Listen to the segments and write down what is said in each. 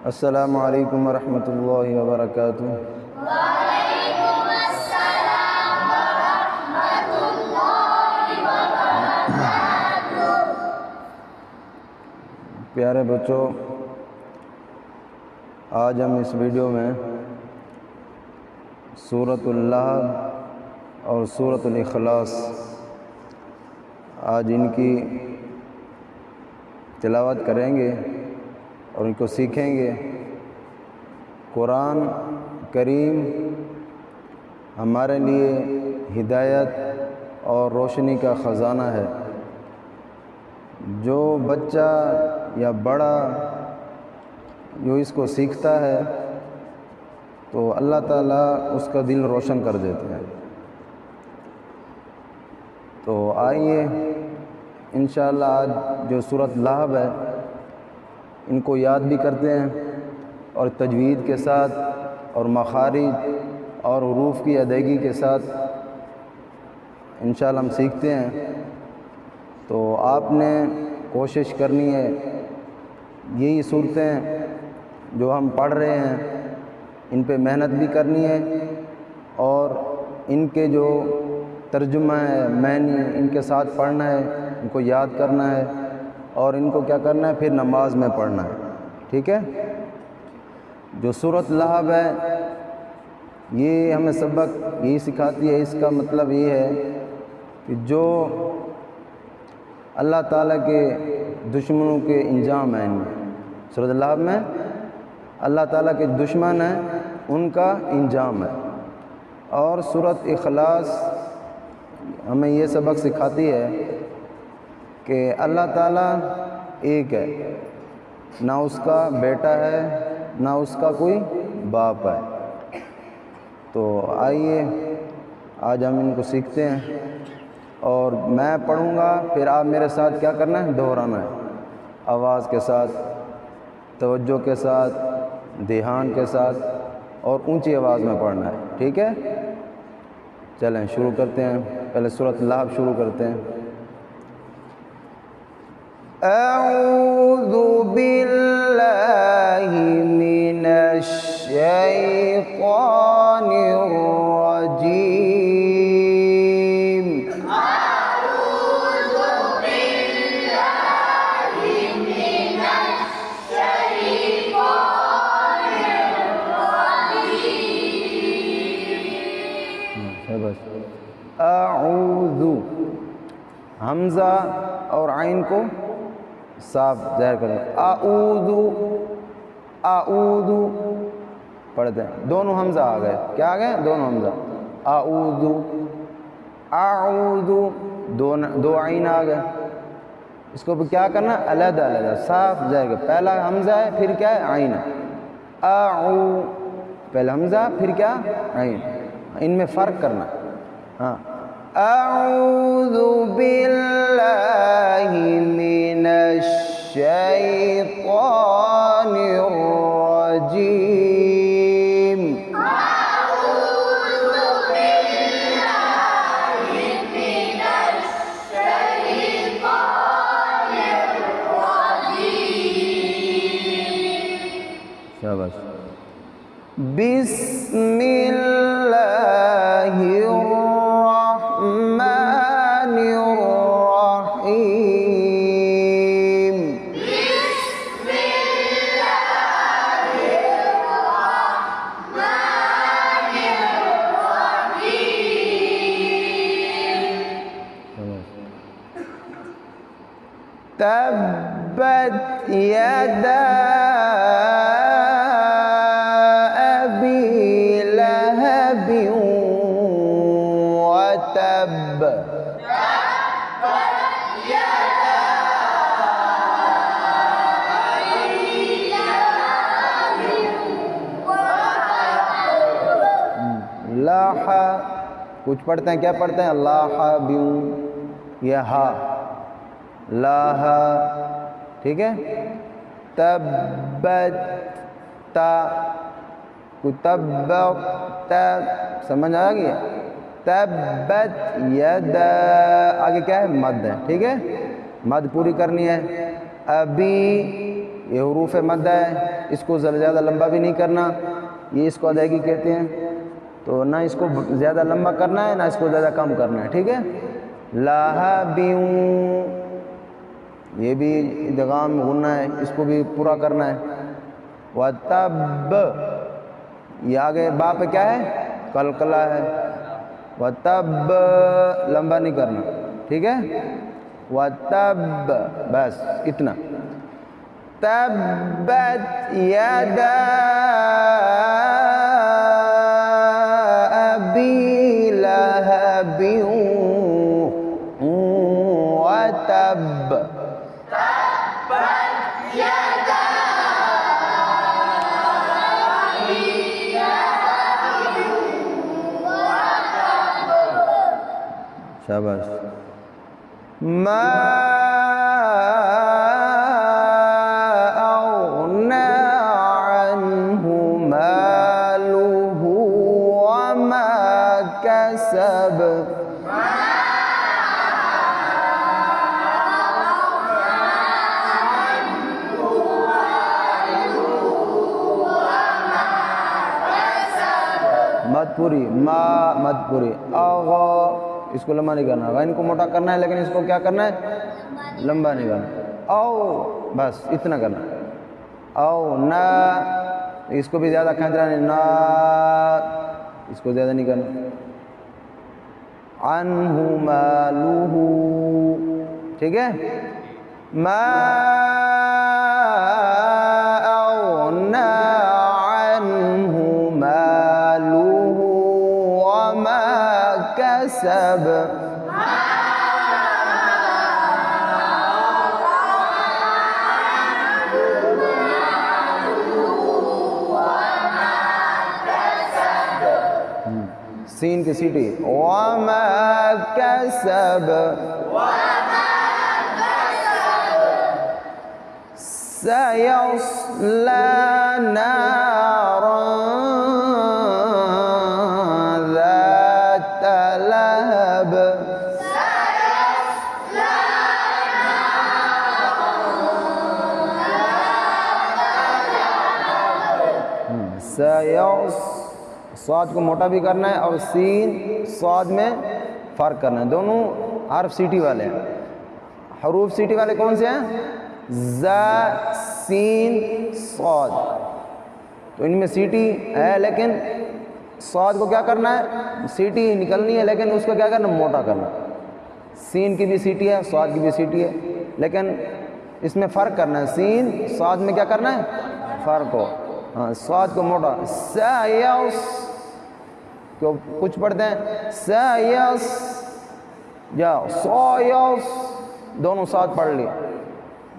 अस्सलामु अलैकुम वरहमतुल्लाहि वबरकातुहू। वालेकुम अस्सलाम वरहमतुल्लाहि वबरकातुहू। प्यारे बच्चों, आज हम इस वीडियो में सूरतुल लहब और सूरतुल इखलास आज इनकी तिलावत करेंगे और इनको सीखेंगे। कुरान करीम हमारे लिए हिदायत और रोशनी का ख़ज़ाना है। जो बच्चा या बड़ा जो इसको सीखता है तो अल्लाह ताला उसका दिल रोशन कर देते हैं। तो आइए इंशाअल्लाह आज जो सूरत लहब है इनको याद भी करते हैं और तजवीद के साथ और मखारिज और हुरूफ की अदायगी के साथ इंशाअल्लाह हम सीखते हैं। तो आपने कोशिश करनी है यही सूरतें जो हम पढ़ रहे हैं इन पे मेहनत भी करनी है और इनके जो तर्जुमा है मैनी इनके साथ पढ़ना है, इनको याद करना है और इनको क्या करना है फिर नमाज में पढ़ना है। ठीक है। जो सूरत लहब है ये हमें सबक यही सिखाती है। इसका मतलब ये है कि जो अल्लाह ताला के दुश्मनों के इंजाम हैं इनमें, सूरत लहब में अल्लाह ताला के दुश्मन हैं उनका इंजाम है। और सूरत इखलास हमें ये सबक सिखाती है कि अल्लाह ताला एक है, ना उसका बेटा है ना उसका कोई बाप है। तो आइए आज हम इनको सीखते हैं और मैं पढ़ूँगा फिर आप मेरे साथ क्या करना है, दोहराना है। आवाज़ के साथ, तवज्जो के साथ, ध्यान के साथ और ऊंची आवाज़ में पढ़ना है। ठीक है। चलें शुरू करते हैं। पहले सूरत लहब शुरू करते हैं। अऊज़ु बिल्लाहि मिनश शैतानिर रजीम। अऊज़ु बिल्लाहि मिनश शैतानिर रजीम। बस अऊज़ु हमज़ा और आइन को साफ ज़ाहिर करें। आऊज़ु आऊज़ु पढ़ते हैं। दोनों हमज़ा आ गए। क्या आ गए? दोनों हमज़ा। आऊज़ु आऊज़ु दो आइन आ गए। इसको भी क्या करना, अलग अलग साफ ज़ाहिर कर। पहला हमज़ा है फिर क्या है, आइन है। आऊ पहले हमज़ा फिर क्या, आइन। इनमें फ़र्क करना। हाँ, अऊज़ु बिल्लाहि मिनश शैतानिर रजीम। अऊज़ु बिल्लाहि मिनश शैतानिर रजीम। शाबाश। बिस्मिल्लाहिर रहमानिर रहीम। बिस्मिल्लाहिर रहमानिर रहीम। तब्बत यदा अबी लहबिन व तब। लाहा कुछ पढ़ते हैं, क्या पढ़ते हैं, लाहबिन, यह हा लाहा। ठीक है। तब्बत ता तब्बत, समझ आ गया। तब्बत यदा आगे क्या है, मद है। ठीक है। मद पूरी करनी है। अभी ये हुरूफ मद है, इसको ज़्यादा लंबा भी नहीं करना, ये इसको अदायगी कहते हैं। तो ना इसको ज़्यादा लंबा करना है ना इसको ज़्यादा कम करना है, ठीक है। लाहबियूं, ये भी इदगाम गुन्ना है, इसको भी पूरा करना है। व तब, ये आगे बा पे क्या है, कलकला है। व तब लंबा नहीं करना, ठीक है। व तब, बस इतना। तब्बत यदा अबी लहबिन व तब, शाबाश। मा अग़ना अन्हु मालुहु व मा कसब, मत पूरी, मा मत पूरी। इसको लंबा नहीं करना, गैन को मोटा करना है, लेकिन इसको क्या करना है, लंबा नहीं करना। औ, बस इतना करना। औ ना, इसको भी ज़्यादा खींचना नहीं, ना इसको ज़्यादा नहीं करना। अन्हु मालुहु, ठीक है। मा अग़ना अन्हु मालुहु व मा कसब, सीन की सीटी, वमा कसब, सयस्ला नारन ज़ात लहब, सयस, स्वाद को मोटा भी करना है और सीन स्वाद में फ़र्क करना है। दोनों हर्फ सीटी वाले हैं। हरूफ सीटी वाले कौन से हैं, ज़ा सीन स्वाद, तो इनमें सीटी है, लेकिन स्वाद को क्या करना है, सीटी निकलनी है, लेकिन उसको क्या करना, मोटा करना। सीन की भी सीटी है, स्वाद की भी सीटी है, लेकिन इसमें फ़र्क करना है। सीन स्वाद में क्या करना है, फ़र्क हो। हाँ, स्वाद को मोटा। सयस, क्यों कुछ पढ़ते हैं सयस या सोयस, दोनों साथ पढ़ लिए,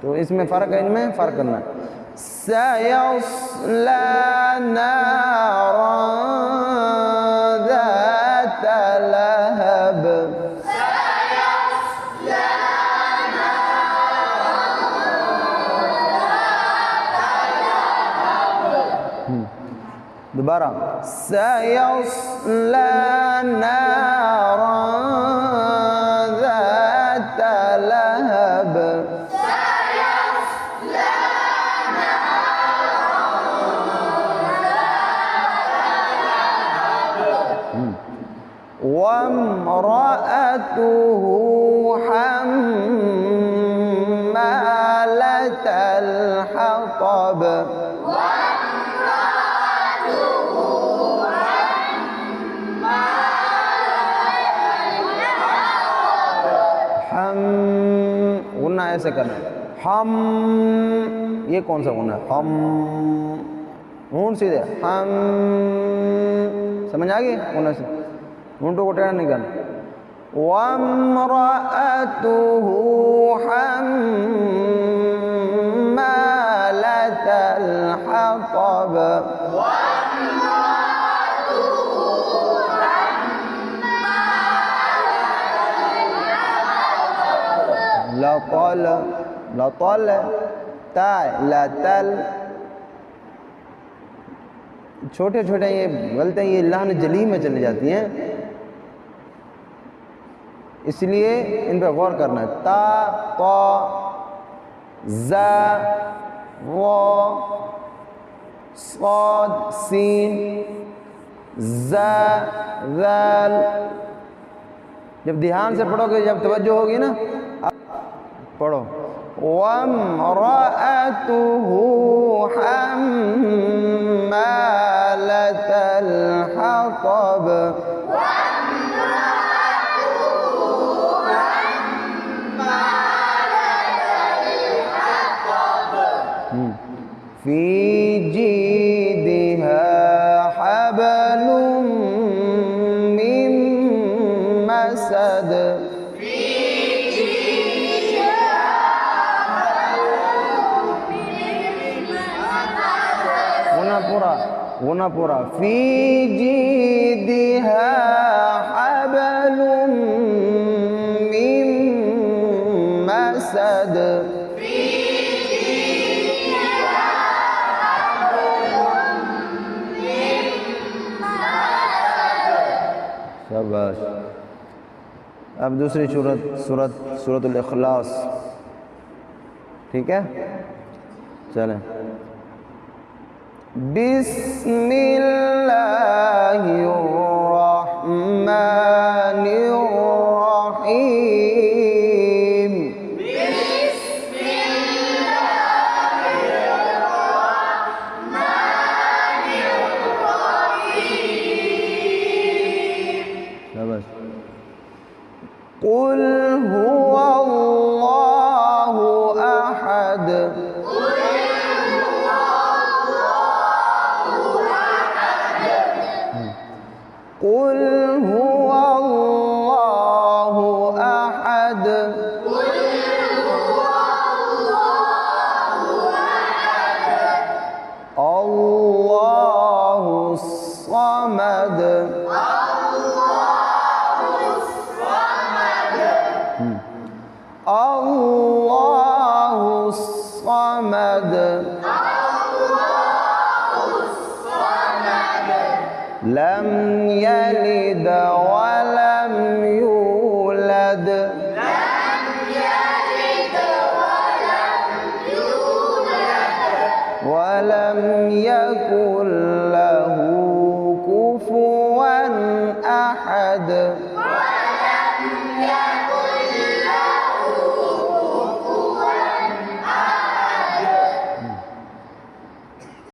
तो इसमें फ़र्क है, इनमें फ़र्क करना है। सयस्ला नारन ज़ात लहब, दोबारा, सयस्ला नारन ज़ात लहब, वम्रअतुहु हम्मालतल हतब, हम गुन्ना ऐसे करना है, हम, ये कौन सा गुन्ना है, हम, ऊँट सीधे, हम, समझ आ गई, गुन्ना से ऊँटों को टेढ़ा नहीं करना। वम्रअतुहु हम्मालतल हतब, लतल, लतल ताय लतल, छोटे छोटे ये गलते ये लान जली में चली जाती हैं, इसलिए इन पर गौर करना है। ता, ता, जा, वा, साद, सीन, ज़ा, ज़ाल। जब ध्यान से पढ़ोगे, जब तवज्जो होगी ना, पढ़ो। वम्रअतुहु हम्मालतल हतब, फी जीदिहा हबलुम मिन मसद, गुना पूरा फी जीदिहा हबलुम मिन मसद, शाबाश। अब दूसरी सूरतुल इखलास, ठीक है, चलें। बिस्मिल्लाहिर्रहमानिर्रहीम, शाबाश। कुल हुवल्लाहु अहद, कुल हुवल्लाहु अहद, अल्लाहुस समद, अल्लाहुस समद, लम यलिद वलम यूलद, वलम यकुल लहू कुफुवन अहद।